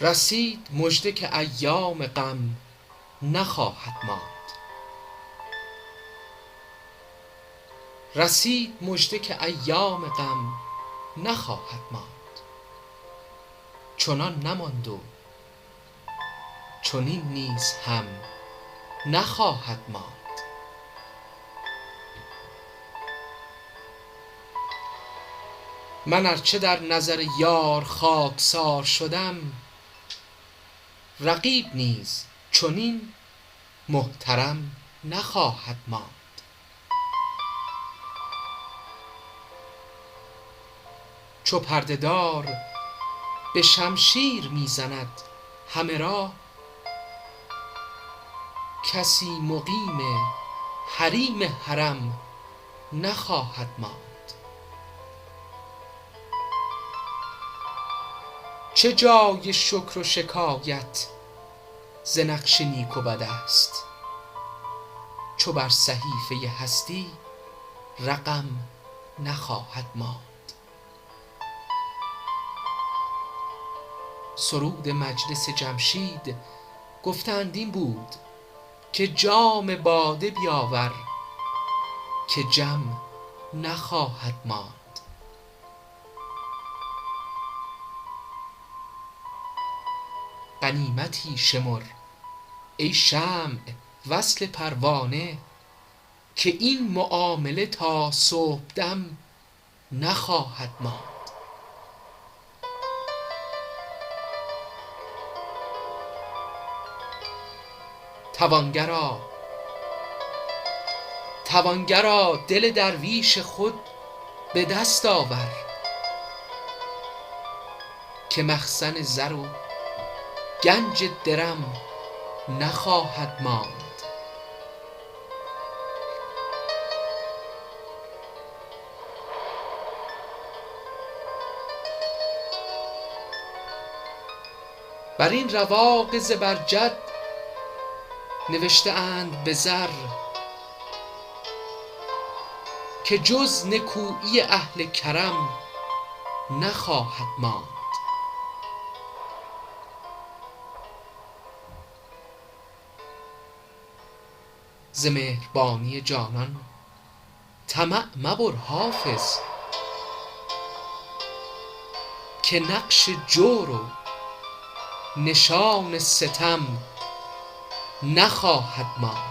رسید مژده که ایام غم نخواهد ماند. رسید مژده که ایام غم نخواهد ماند. چنان نماند و چنین نیز هم نخواهد ماند. من ارچه در نظر یار خاکسار شدم، رقیب نیز چنین محترم نخواهد ماند. چو پرده دار به شمشیر میزند همه را، کسی مقیم حریم حرم نخواهد ماند. چه جای شکر و شکایت ز نقش نیک و بد است، چو بر صحیفه هستی رقم نخواهد ماند. سرود مجلس جمشید گفتند این بود که جام باده بیاور که جم نخواهد ماند. غنیمتی شمر ای شمع وصل پروانه، که این معامله تا صبحدم نخواهد ماند. توانگرا دل درویش خود به دست آور، که مخزن زر و گنج درم نخواهد ماند. بر این رواق زبرجد نوشته اند به زر، که جز نکویی اهل کرم نخواهد ماند. ز مهربانی جانان طمع مبر حافظ، که نقش جور و نشان ستم نخواهد ماند.